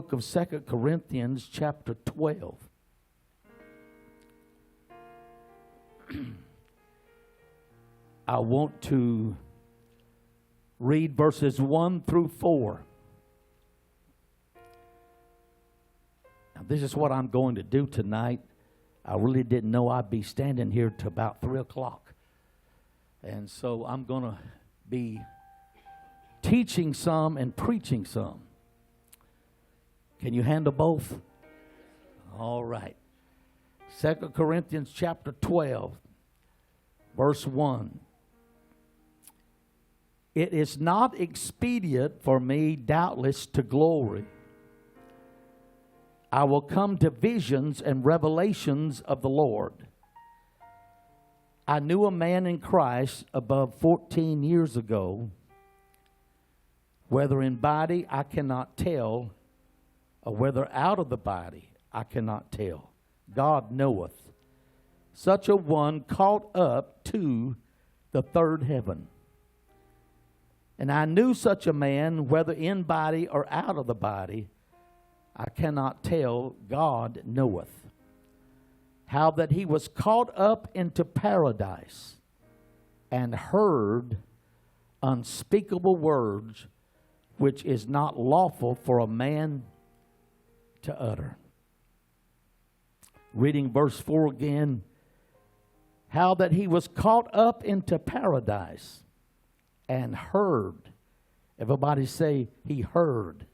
book of 2 Corinthians chapter 12. I want to read verses 1 through 4. Now, this is what I'm going to do tonight. I really didn't know I'd be standing here till about 3 o'clock. And so I'm going to be teaching some and preaching some. Can you handle both? All right. 2 Corinthians chapter 12, verse 1. It is not expedient for me, doubtless, to glory. I will come to visions and revelations of the Lord. I knew a man in Christ above 14 years ago, whether in body I cannot tell, or whether out of the body I cannot tell. God knoweth. Such a one caught up to the third heaven. And I knew such a man, whether in body or out of the body, I cannot tell, God knoweth. How that he was caught up into paradise and heard unspeakable words, which is not lawful for a man to utter. Reading verse 4 again. How that he was caught up into paradise and heard. Everybody say, he heard.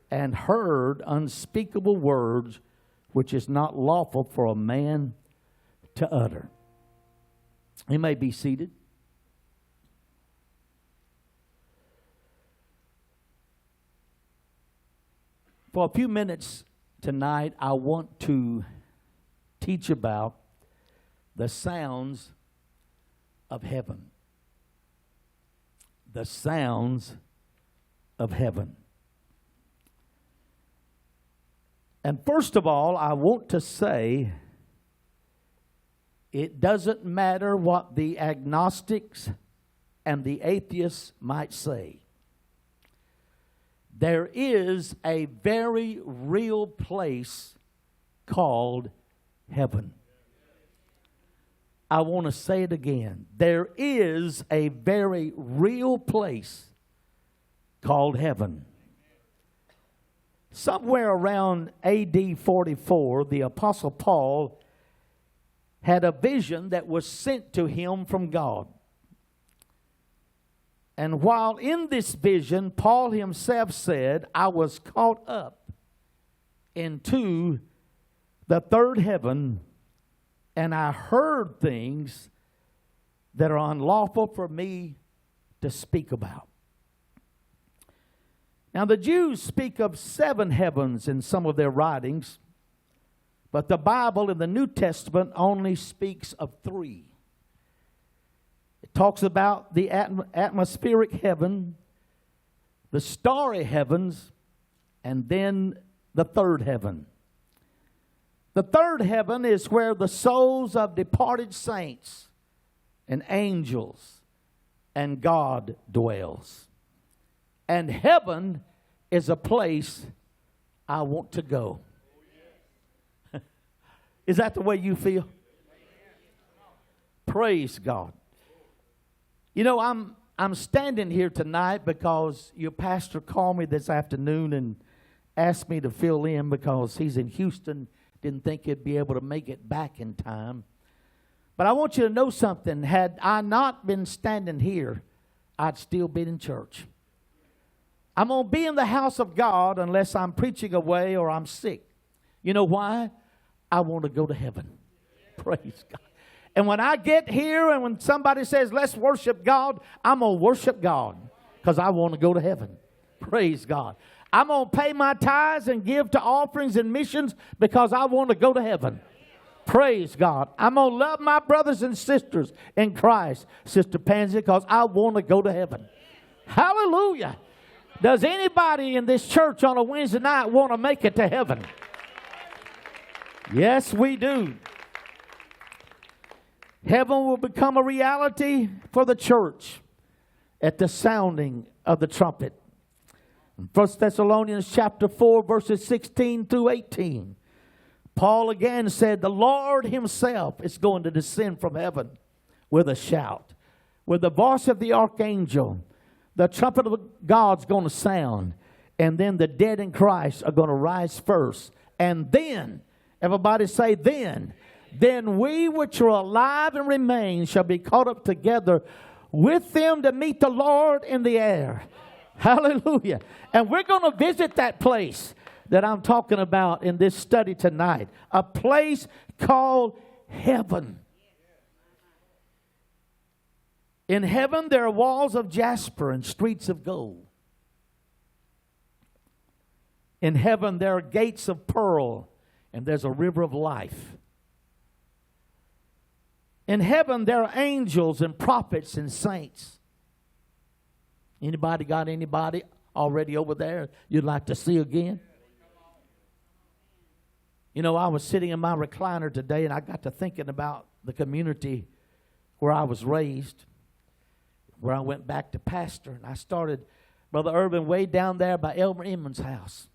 And heard unspeakable words, which is not lawful for a man to utter. You may be seated. For a few minutes tonight, I want to teach about the sounds of heaven. The sounds of heaven. And first of all, I want to say, it doesn't matter what the agnostics and the atheists might say. There is a very real place called heaven. I want to say it again. There is a very real place called heaven. Somewhere around AD 44, the Apostle Paul had a vision that was sent to him from God. And while in this vision, Paul himself said, I was caught up into the third heaven, and I heard things that are unlawful for me to speak about. Now, the Jews speak of 7 heavens in some of their writings, but the Bible in the New Testament only speaks of 3. It talks about the atmospheric heaven, the starry heavens, and then the third heaven. The third heaven is where the souls of departed saints and angels and God dwells. And heaven is a place I want to go. Is that the way you feel? Praise God. You know, I'm standing here tonight because your pastor called me this afternoon and asked me to fill in because he's in Houston. Didn't think he'd be able to make it back in time. But I want you to know something. Had I not been standing here, I'd still be in church. I'm going to be in the house of God unless I'm preaching away or I'm sick. You know why? I want to go to heaven. Praise God. And when I get here and when somebody says, let's worship God, I'm going to worship God because I want to go to heaven. Praise God. I'm going to pay my tithes and give to offerings and missions because I want to go to heaven. Praise God. I'm going to love my brothers and sisters in Christ, Sister Pansy, because I want to go to heaven. Hallelujah. Does anybody in this church on a Wednesday night want to make it to heaven? Yes, we do. Heaven will become a reality for the church at the sounding of the trumpet. 1 Thessalonians chapter 4, verses 16 through 18. Paul again said, the Lord himself is going to descend from heaven with a shout. With the voice of the archangel, the trumpet of God's going to sound. And then the dead in Christ are going to rise first. And then, everybody say then we which are alive and remain shall be caught up together with them to meet the Lord in the air. Hallelujah. And we're going to visit that place that I'm talking about in this study tonight. A place called heaven. In heaven there are walls of jasper and streets of gold. In heaven there are gates of pearl and there's a river of life. In heaven there are angels and prophets and saints. Anybody got anybody already over there you'd like to see again? You know, I was sitting in my recliner today and I got to thinking about the community where I was raised, where I went back to pastor. And I started, Brother Irvin, way down there by Elmer Inman's house.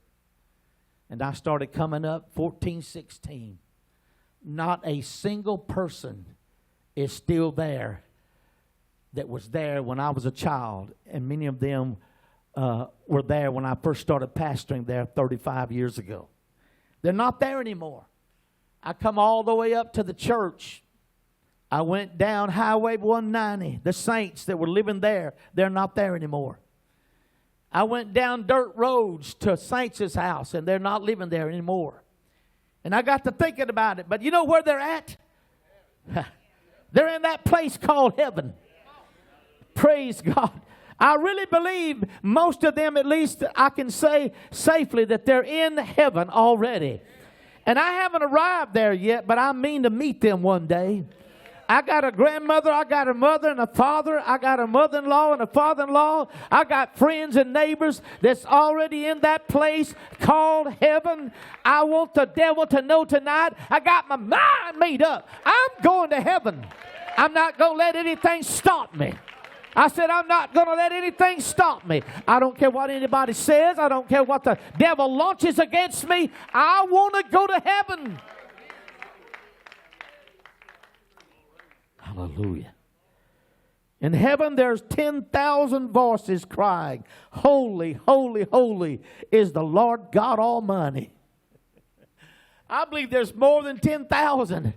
And I started coming up 14, 16. Not a single person is still there that was there when I was a child. And many of them were there when I first started pastoring there 35 years ago. They're not there anymore. I come all the way up to the church. I went down Highway 190. The saints that were living there, they're not there anymore. I went down dirt roads to saints' house, and they're not living there anymore. And I got to thinking about it. But you know where they're at? They're in that place called heaven. Praise God. I really believe most of them, at least I can say safely, that they're in heaven already. And I haven't arrived there yet, but I mean to meet them one day. I got a grandmother, I got a mother and a father, I got a mother-in-law and a father-in-law. I got friends and neighbors that's already in that place called heaven. I want the devil to know tonight, I got my mind made up. I'm going to heaven. I'm not going to let anything stop me. I said, I'm not going to let anything stop me. I don't care what anybody says. I don't care what the devil launches against me. I want to go to heaven. Hallelujah. In heaven, there's 10,000 voices crying, holy, holy, holy is the Lord God Almighty. I believe there's more than 10,000.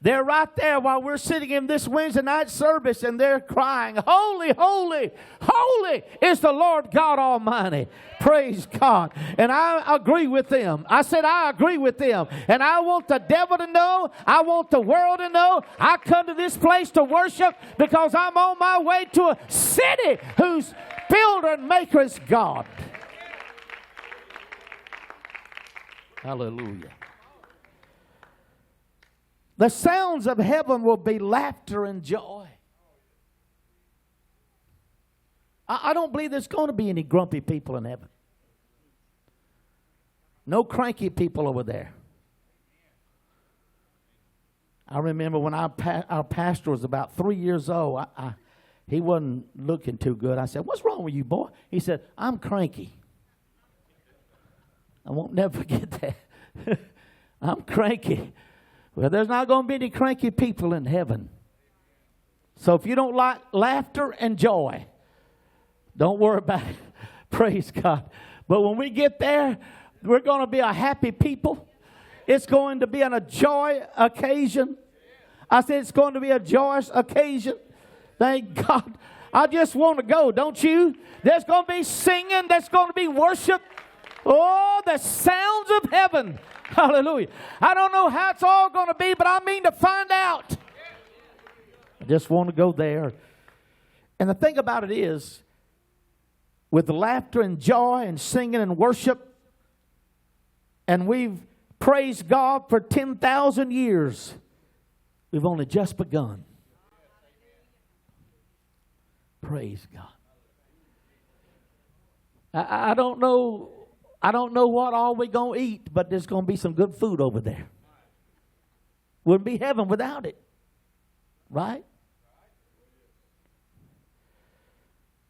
They're right there while we're sitting in this Wednesday night service, and they're crying, holy, holy, holy is the Lord God Almighty. Praise God. And I agree with them. I said I agree with them. And I want the devil to know. I want the world to know. I come to this place to worship because I'm on my way to a city whose builder and maker is God. Hallelujah. The sounds of heaven will be laughter and joy. I don't believe there's going to be any grumpy people in heaven. No cranky people over there. I remember when our pastor was about 3 years old, he wasn't looking too good. I said, what's wrong with you, boy? He said, I'm cranky. I won't never forget that. I'm cranky. Well, there's not going to be any cranky people in heaven. So if you don't like laughter and joy, don't worry about it. Praise God. But when we get there, we're going to be a happy people. It's going to be a joy occasion. I said it's going to be a joyous occasion. Thank God. I just want to go, don't you? There's going to be singing. There's going to be worship. Oh, the sounds of heaven. Hallelujah. I don't know how it's all going to be, but I mean to find out. I just want to go there. And the thing about it is, with laughter and joy and singing and worship, and we've praised God for 10,000 years, we've only just begun. Praise God. I don't know what all we're going to eat, but there's going to be some good food over there. Wouldn't be heaven without it. Right?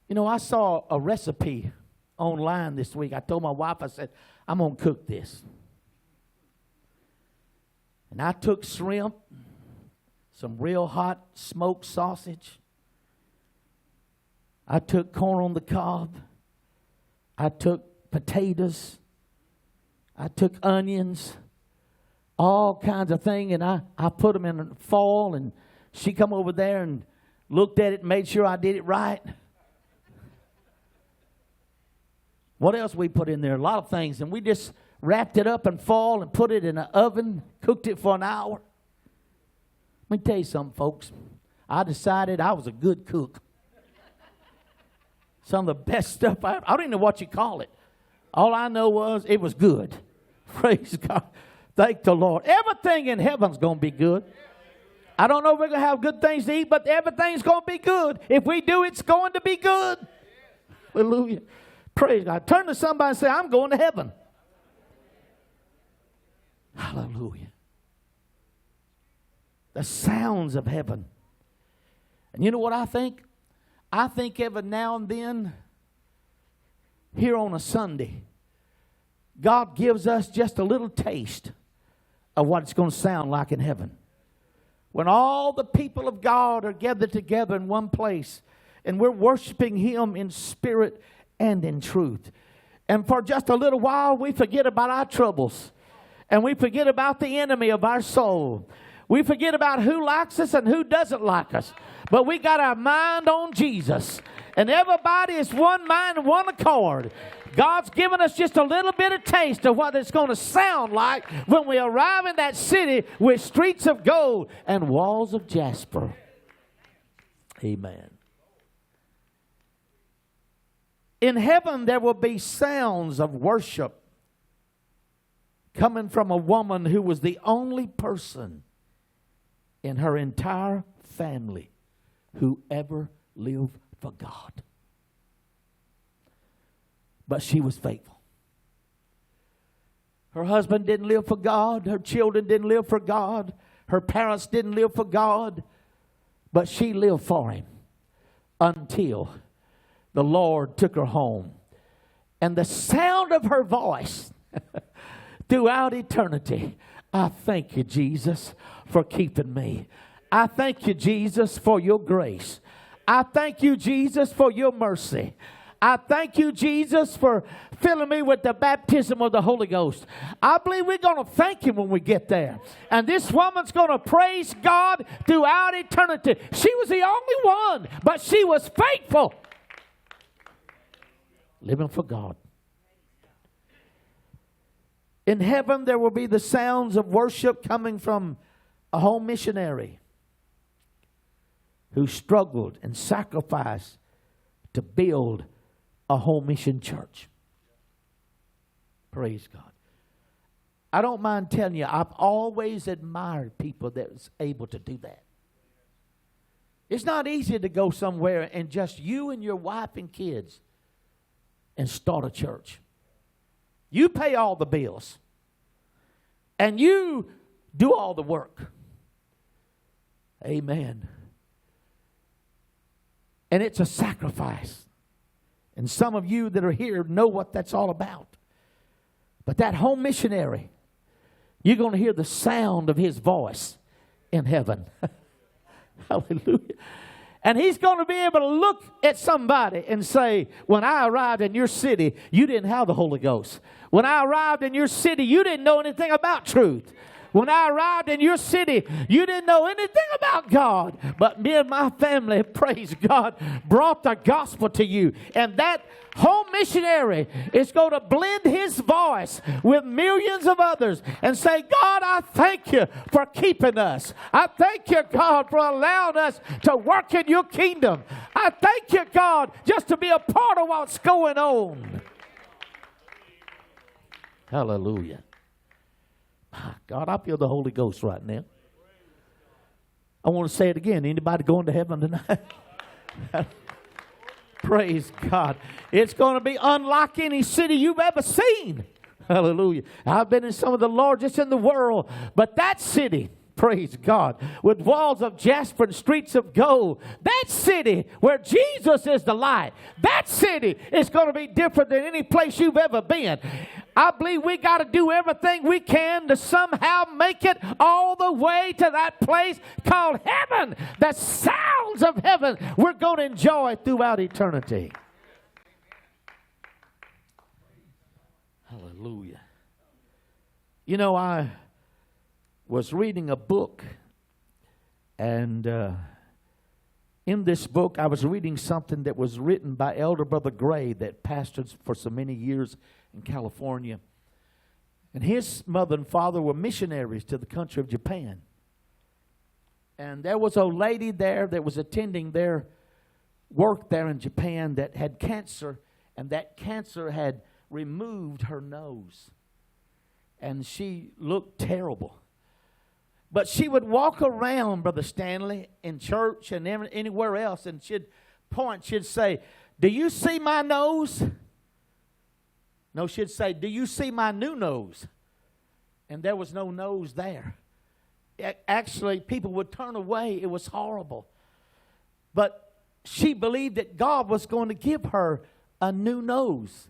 You know, I saw a recipe online this week. I told my wife, I said, I'm going to cook this. And I took shrimp, some real hot smoked sausage. I took corn on the cob. I took potatoes. I took onions, all kinds of things, and I put them in foil, and she come over there and looked at it and made sure I did it right. What else we put in there? A lot of things, and we just wrapped it up in foil and put it in an oven, cooked it for an hour. Let me tell you something, folks. I decided I was a good cook. Some of the best stuff I don't even know what you call it. All I know was it was good. Praise God. Thank the Lord. Everything in heaven's going to be good. I don't know if we're going to have good things to eat, but everything's going to be good. If we do, it's going to be good. Hallelujah. Praise God. Turn to somebody and say, I'm going to heaven. Hallelujah. The sounds of heaven. And you know what I think? I think every now and then, here on a Sunday, God gives us just a little taste of what it's going to sound like in heaven. When all the people of God are gathered together in one place and we're worshiping Him in spirit and in truth. And for just a little while, we forget about our troubles. And we forget about the enemy of our soul. We forget about who likes us and who doesn't like us. But we got our mind on Jesus. And everybody is one mind and one accord. God's given us just a little bit of taste of what it's going to sound like when we arrive in that city with streets of gold and walls of jasper. Amen. In heaven, there will be sounds of worship coming from a woman who was the only person in her entire family who ever lived for God. But she was faithful. Her husband didn't live for God. Her children didn't live for God. Her parents didn't live for God. But she lived for Him until the Lord took her home. And the sound of her voice throughout eternity, I thank you, Jesus, for keeping me. I thank you, Jesus, for your grace. I thank you, Jesus, for your mercy. I thank you, Jesus, for filling me with the baptism of the Holy Ghost. I believe we're going to thank Him when we get there. And this woman's going to praise God throughout eternity. She was the only one, but she was faithful. Living for God. In heaven, there will be the sounds of worship coming from a home missionary who struggled and sacrificed to build a home mission church. Praise God. I don't mind telling you, I've always admired people that was able to do that. It's not easy to go somewhere and just you and your wife and kids and start a church. You pay all the bills. And you do all the work. Amen. And it's a sacrifice. And some of you that are here know what that's all about. But that home missionary, you're going to hear the sound of his voice in heaven. Hallelujah. And he's going to be able to look at somebody and say, when I arrived in your city, you didn't have the Holy Ghost. When I arrived in your city, you didn't know anything about truth. When I arrived in your city, you didn't know anything about God. But me and my family, praise God, brought the gospel to you. And that home missionary is going to blend his voice with millions of others and say, God, I thank you for keeping us. I thank you, God, for allowing us to work in your kingdom. I thank you, God, just to be a part of what's going on. Hallelujah. God, I feel the Holy Ghost right now. I want to say it again. Anybody going to heaven tonight? Praise God. It's going to be unlike any city you've ever seen. Hallelujah. I've been in some of the largest in the world. But that city, Praise God. With walls of jasper and streets of gold. That city where Jesus is the light, that city is going to be different than any place you've ever been. I believe we got to do everything we can to somehow make it all the way to that place called heaven. The sounds of heaven we're going to enjoy throughout eternity. Hallelujah. You know, I was reading a book, and in this book I was reading something that was written by Elder Brother Gray that pastored for so many years in California. And his mother and father were missionaries to the country of Japan. And there was a lady there that was attending their work there in Japan that had cancer, and that cancer had removed her nose. And she looked terrible. But she would walk around, Brother Stanley, in church and anywhere else, and she'd point, she'd say, "Do you see my nose?" No, she'd say, "Do you see my new nose?" And there was no nose there. Actually, people would turn away. It was horrible. But she believed that God was going to give her a new nose.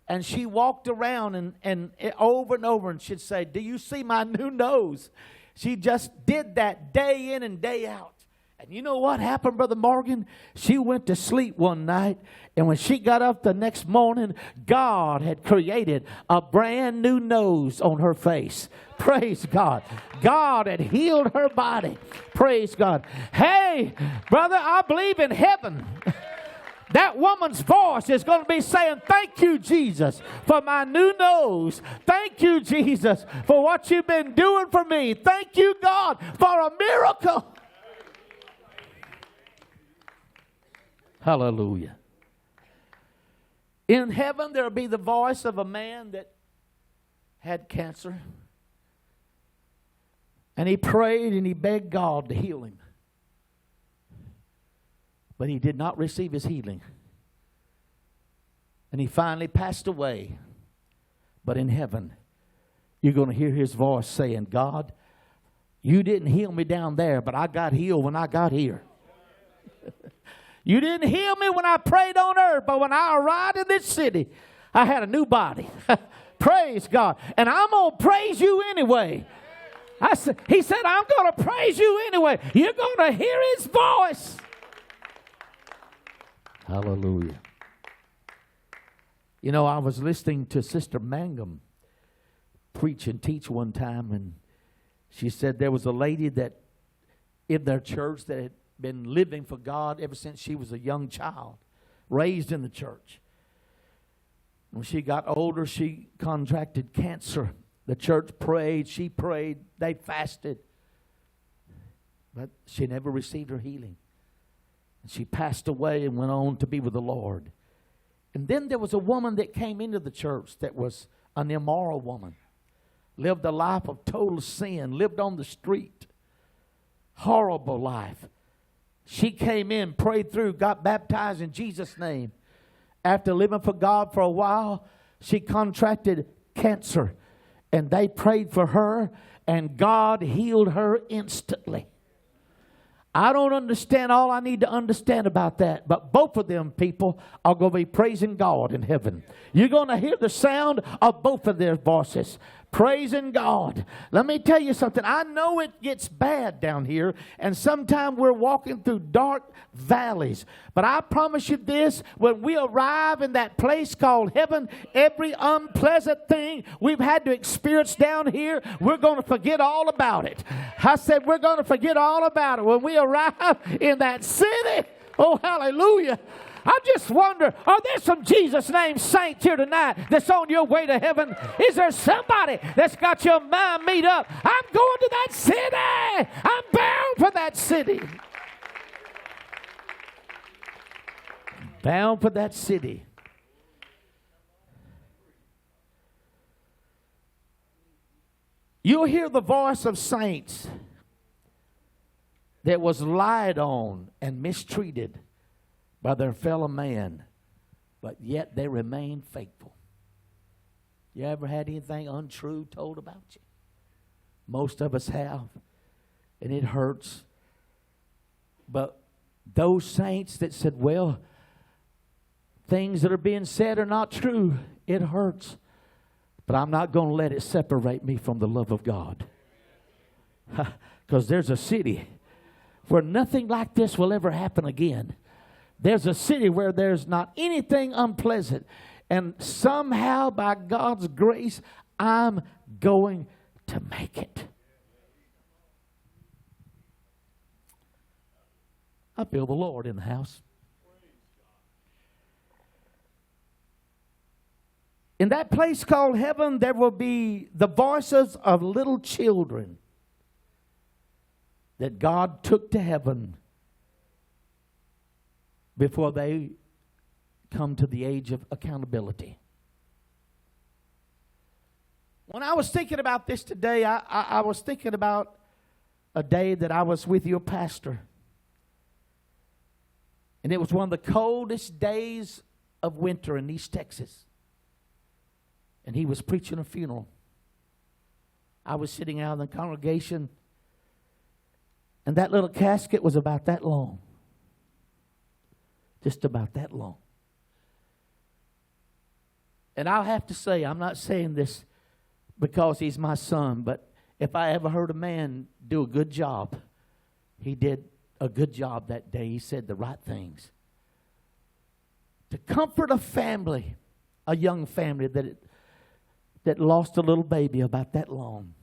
And she walked around and over and over, and she'd say, "Do you see my new nose?" She just did that day in and day out. And you know what happened, Brother Morgan? She went to sleep one night, and when she got up the next morning, God had created a brand new nose on her face. Praise God. God had healed her body. Praise God. Hey, brother, I believe in heaven. That woman's voice is going to be saying, "Thank you, Jesus, for my new nose. Thank you, Jesus, for what you've been doing for me. Thank you, God, for a miracle." Hallelujah. In heaven, there will be the voice of a man that had cancer. And he prayed and he begged God to heal him. But he did not receive his healing. And he finally passed away. But in heaven, you're going to hear his voice saying, "God, you didn't heal me down there, but I got healed when I got here. You didn't heal me when I prayed on earth, but when I arrived in this city, I had a new body." Praise God. And I'm going to praise you anyway. He said, "I'm going to praise you anyway." You're going to hear his voice. Hallelujah. You know, I was listening to Sister Mangum preach and teach one time, and she said there was a lady that in their church that had been living for God ever since she was a young child, raised in the church. When she got older, she contracted cancer. The church prayed, she prayed, they fasted, but she never received her healing. And she passed away and went on to be with the Lord. And then there was a woman that came into the church that was an immoral woman, lived a life of total sin, lived on the street, horrible life. She came in, prayed through, got baptized in Jesus' name. After living for God for a while, she contracted cancer. And they prayed for her, and God healed her instantly. I don't understand all I need to understand about that, but both of them people are going to be praising God in heaven. You're going to hear the sound of both of their voices. Praising God. Let me tell you something. I know it gets bad down here, and sometimes we're walking through dark valleys. But I promise you this, when we arrive in that place called heaven, every unpleasant thing we've had to experience down here, we're going to forget all about it. I said we're going to forget all about it when we arrive in that city. Oh, hallelujah. I just wonder, are there some Jesus name saints here tonight that's on your way to heaven? Is there somebody that's got your mind made up? I'm going to that city. I'm bound for that city. Bound for that city. You'll hear the voice of saints that was lied on and mistreated by their fellow man, but yet they remain faithful. You ever had anything untrue told about you? Most of us have. and it hurts. But those saints that said, well, things that are being said are not true, it hurts. But I'm not going to let it separate me from the love of God. Because there's a city where nothing like this will ever happen again. There's a city where there's not anything unpleasant. And somehow, by God's grace, I'm going to make it. I feel the Lord in the house. In that place called heaven, there will be the voices of little children that God took to heaven before they come to the age of accountability. When I was thinking about this today, I was thinking about a day that I was with your pastor. And it was one of the coldest days of winter in East Texas. And he was preaching a funeral. I was sitting out in the congregation, and that little casket was about that long. Just about that long. And I'll have to say, I'm not saying this because he's my son, but if I ever heard a man do a good job, he did a good job that day. He said the right things. To comfort a family, a young family that lost a little baby about that long.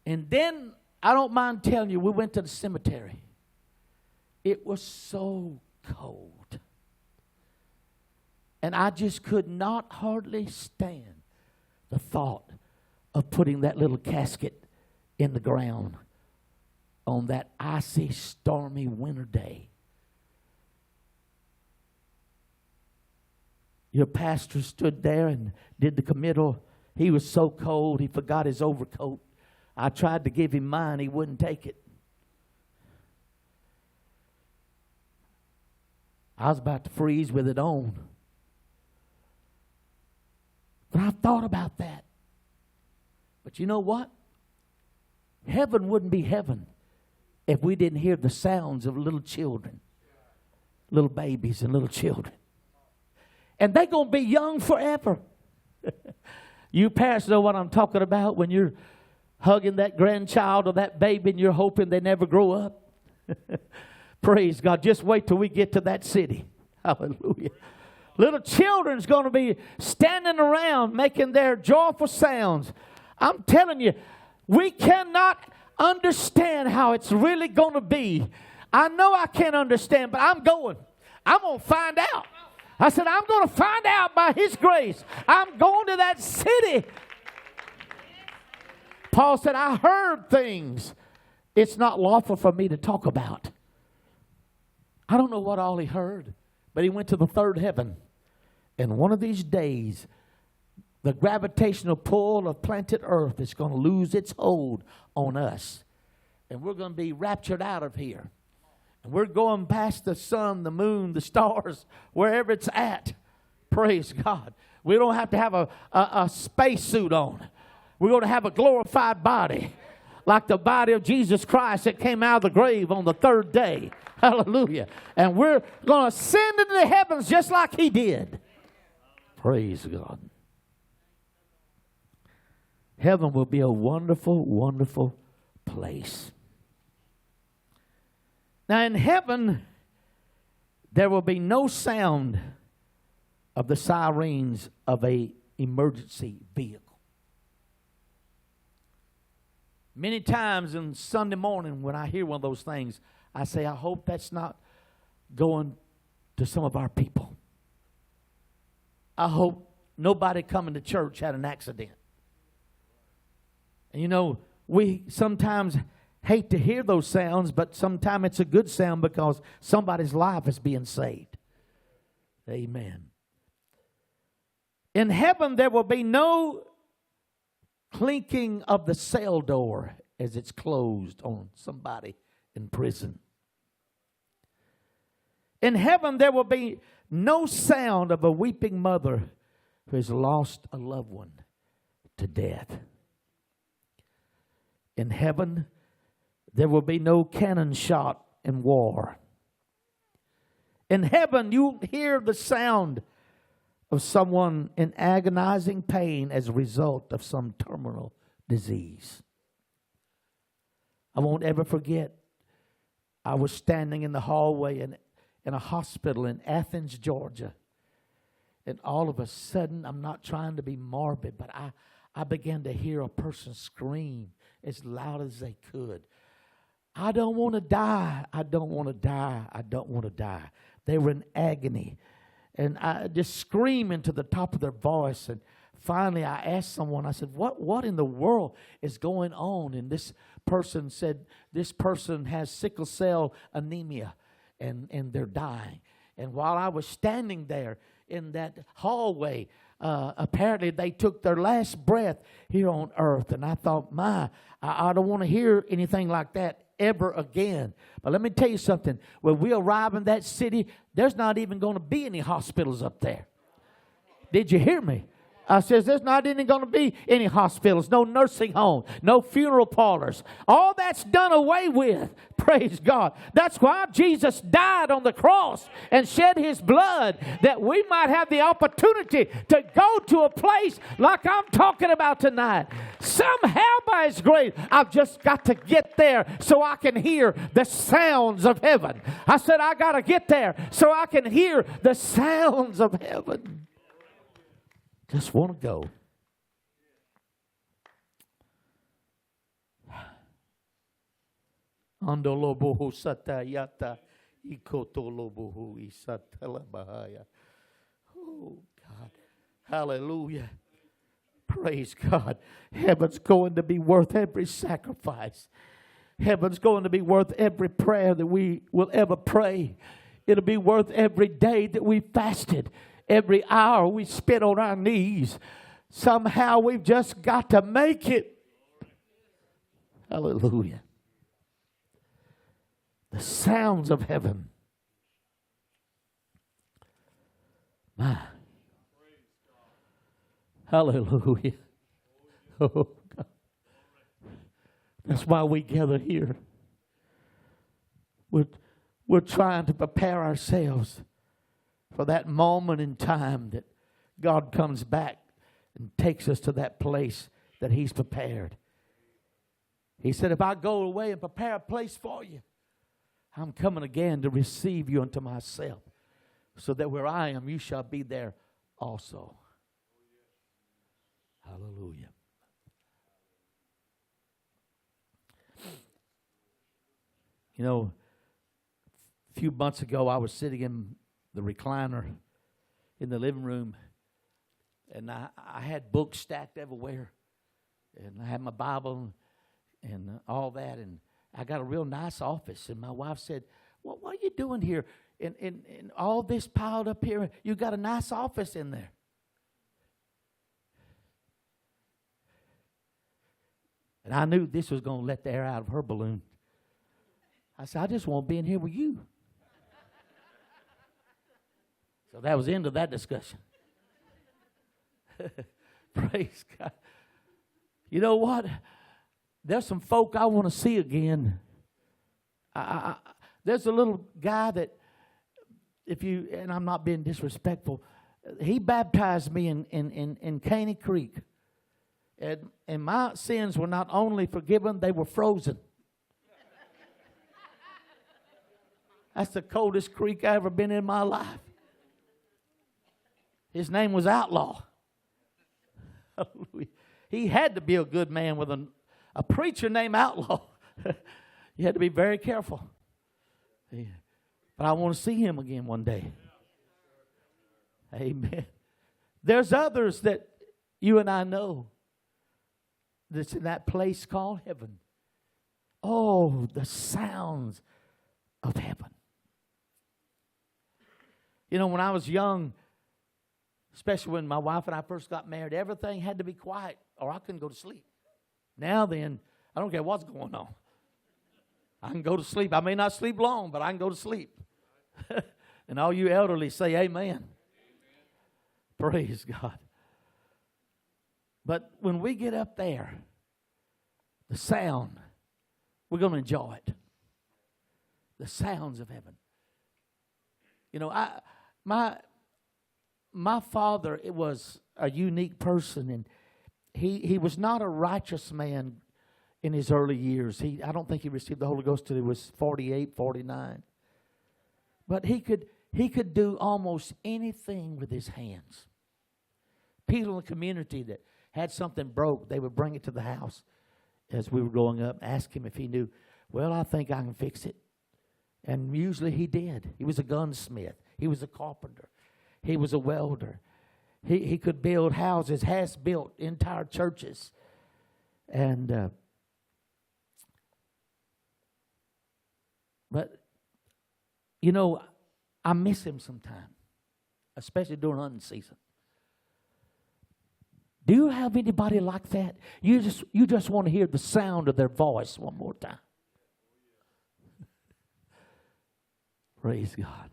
And then, I don't mind telling you, we went to the cemetery. It was so cold. And I just could not hardly stand the thought of putting that little casket in the ground on that icy, stormy winter day. Your pastor stood there and did the committal. He was so cold, he forgot his overcoat. I tried to give him mine. He wouldn't take it. I was about to freeze with it on. But I thought about that. But you know what? Heaven wouldn't be heaven if we didn't hear the sounds of little children, little babies and little children. And they're going to be young forever. You parents know what I'm talking about when you're hugging that grandchild or that baby and you're hoping they never grow up. Praise God. Just wait till we get to that city. Hallelujah. Little children's going to be standing around making their joyful sounds. I'm telling you, we cannot understand how it's really going to be. I know I can't understand, but I'm going. I'm going to find out. I said, I'm going to find out by His grace. I'm going to that city. Paul said, I heard things it's not lawful for me to talk about. I don't know what all he heard, but he went to the third heaven. And one of these days, the gravitational pull of planet Earth is going to lose its hold on us. And we're going to be raptured out of here. And we're going past the sun, the moon, the stars, wherever it's at. Praise God. We don't have to have a space suit on. We're going to have a glorified body, like the body of Jesus Christ that came out of the grave on the third day. Hallelujah. And we're going to ascend into the heavens just like He did. Praise God. Heaven will be a wonderful, wonderful place. Now in heaven, there will be no sound of the sirens of an emergency vehicle. Many times on Sunday morning when I hear one of those things, I say, I hope that's not going to some of our people. I hope nobody coming to church had an accident. And you know, we sometimes hate to hear those sounds, but sometimes it's a good sound because somebody's life is being saved. Amen. In heaven, there will be no clinking of the cell door as it's closed on somebody in prison. In heaven, there will be no sound of a weeping mother who has lost a loved one to death. In heaven, There will be no cannon shot in war. In heaven, you'll hear the sound of someone in agonizing pain as a result of some terminal disease. I won't ever forget, I was standing in the hallway in a hospital in Athens, Georgia. And all of a sudden, I'm not trying to be morbid, but I began to hear a person scream as loud as they could. I don't want to die. I don't want to die. I don't want to die. They were in agony. And I just screaming to the top of their voice. And finally, I asked someone, I said, what in the world is going on? And this person said, this person has sickle cell anemia, and they're dying. And while I was standing there in that hallway, apparently they took their last breath here on earth. And I thought, I don't want to hear anything like that ever again. But let me tell you something. When we arrive in that city, there's not even going to be any hospitals up there. Did you hear me? I says, there's not even going to be any hospitals, no nursing homes, no funeral parlors. All that's done away with. Praise God. That's why Jesus died on the cross and shed his blood, that we might have the opportunity to go to a place like I'm talking about tonight. Somehow by his grace, I've just got to get there so I can hear the sounds of heaven. I said, I got to get there so I can hear the sounds of heaven. Just want to go. Andolobohu satayata ikotolobohu isatalabahaya. Oh God. Hallelujah. Praise God. Heaven's going to be worth every sacrifice. Heaven's going to be worth every prayer that we will ever pray. It'll be worth every day that we fasted. Every hour we spent on our knees. Somehow we've just got to make it. Hallelujah. The sounds of heaven. My. Hallelujah. Oh God. That's why we gather here. We're trying to prepare ourselves for that moment in time that God comes back and takes us to that place that he's prepared. He said, if I go away and prepare a place for you, I'm coming again to receive you unto myself, so that where I am, you shall be there also. Hallelujah. You know, a few months ago, I was sitting in the recliner in the living room, and I had books stacked everywhere, and I had my Bible and all that, and I got a real nice office. And my wife said, what are you doing here? And all this piled up here, you got a nice office in there. And I knew this was going to let the air out of her balloon. I said, I just want to be in here with you. So that was the end of that discussion. Praise God. You know what? There's some folk I want to see again. There's a little guy that, and I'm not being disrespectful, he baptized me in Caney Creek. And my sins were not only forgiven, they were frozen. That's the coldest creek I ever been in my life. His name was Outlaw. He had to be a good man with a preacher named Outlaw. You had to be very careful. But I want to see him again one day. Amen. There's others that you and I know that's in that place called heaven. Oh, the sounds of heaven. You know, when I was young, especially when my wife and I first got married, everything had to be quiet or I couldn't go to sleep. Now then, I don't care what's going on. I can go to sleep. I may not sleep long, but I can go to sleep. And all you elderly say amen. Amen. Praise God. But when we get up there, the sound we're going to enjoy it. The sounds of heaven. You know, my father, it was a unique person, and he was not a righteous man in his early years. I don't think he received the Holy Ghost till he was 48, 49. But he could do almost anything with his hands. People in the community that had something broke, they would bring it to the house as we were growing up, ask him if he knew, well, I think I can fix it. And usually he did. He was a gunsmith. He was a carpenter. He was a welder. He could build houses, has built entire churches. And but you know, I miss him sometimes, especially during hunting season. Do you have anybody like that? You just want to hear the sound of their voice one more time. Praise God.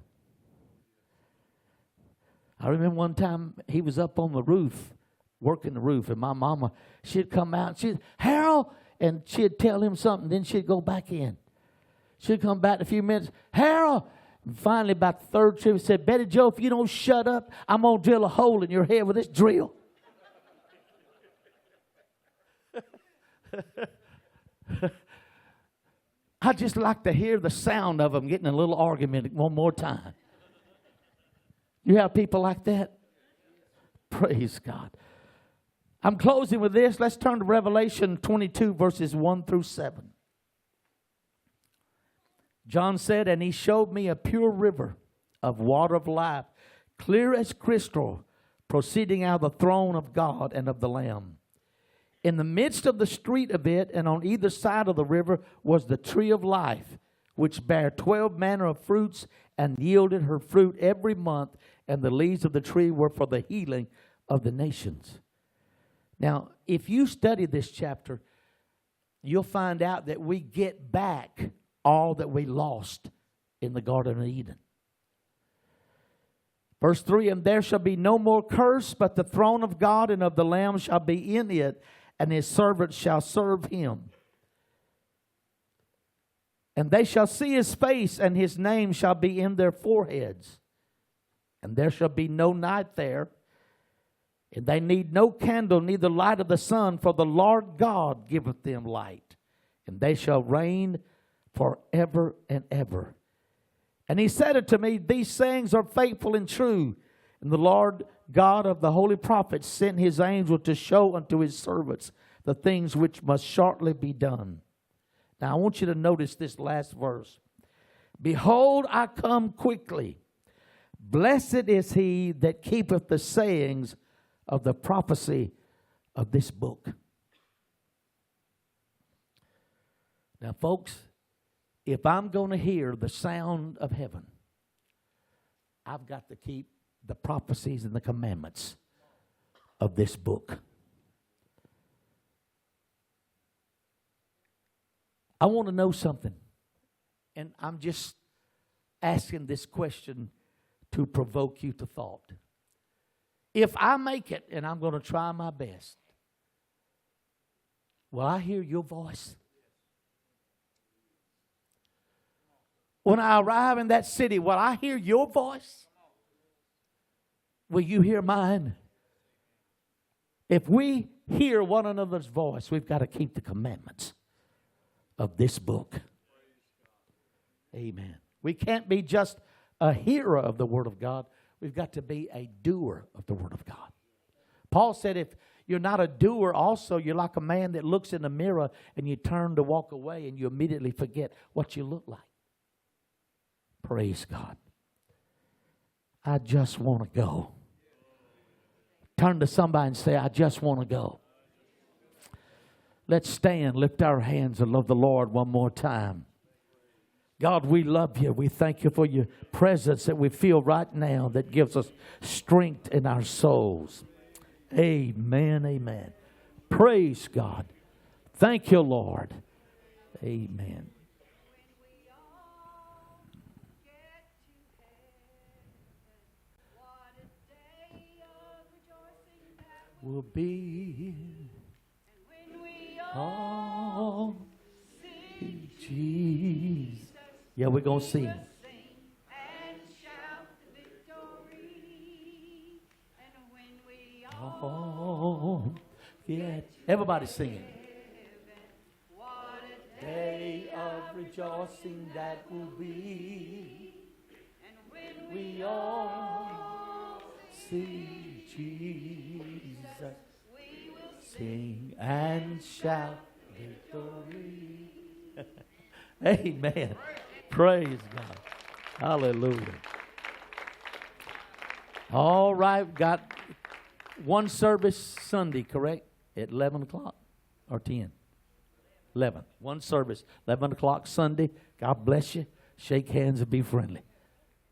I remember one time he was up on the roof, working the roof, and my mama, she'd come out and she'd, Harold, and she'd tell him something, then she'd go back in. She'd come back in a few minutes, Harold. And finally, about the third trip, he said, Betty Joe, if you don't shut up, I'm going to drill a hole in your head with this drill. I just like to hear the sound of them getting a little argument one more time. You have people like that? Praise God. I'm closing with this. Let's turn to Revelation 22, verses 1 through 7. John said, and he showed me a pure river of water of life, clear as crystal, proceeding out of the throne of God and of the Lamb. In the midst of the street of it, and on either side of the river, was the tree of life, which bare 12 manner of fruits, and yielded her fruit every month, and the leaves of the tree were for the healing of the nations. Now, if you study this chapter, you'll find out that we get back all that we lost in the Garden of Eden. Verse 3, and there shall be no more curse, but the throne of God and of the Lamb shall be in it, and his servants shall serve him. And they shall see his face, and his name shall be in their foreheads. And there shall be no night there, and they need no candle, neither light of the sun, for the Lord God giveth them light. And they shall reign forever and ever. And he said unto me, these sayings are faithful and true. And the Lord God of the holy prophets sent his angel to show unto his servants the things which must shortly be done. Now I want you to notice this last verse. Behold, I come quickly. Blessed is he that keepeth the sayings of the prophecy of this book. Now, folks, if I'm going to hear the sound of heaven, I've got to keep the prophecies and the commandments of this book. I want to know something, and I'm just asking this question to provoke you to thought. If I make it, and I'm going to try my best, will I hear your voice? When I arrive in that city, will I hear your voice? Will you hear mine? If we hear one another's voice, we've got to keep the commandments of this book. Amen. We can't be just a hearer of the Word of God. We've got to be a doer of the Word of God. Paul said if you're not a doer also, you're like a man that looks in the mirror and you turn to walk away and you immediately forget what you look like. Praise God. I just want to go. Turn to somebody and say, I just want to go. Let's stand, lift our hands, and love the Lord one more time. God, we love you. We thank you for your presence that we feel right now that gives us strength in our souls. Amen, amen. Praise God. Thank you, Lord. Amen. Will be all Yeah, we're going to sing. And shout victory. And when we all Oh, yeah. Everybody singing. what a Day of rejoicing that will be. and when We all see Jesus. we will Sing and shout victory. Amen. Praise God. Hallelujah. All right, got one service Sunday, correct? At 11 o'clock or 10? 11. One service, 11 o'clock Sunday. God bless you. Shake hands and be friendly.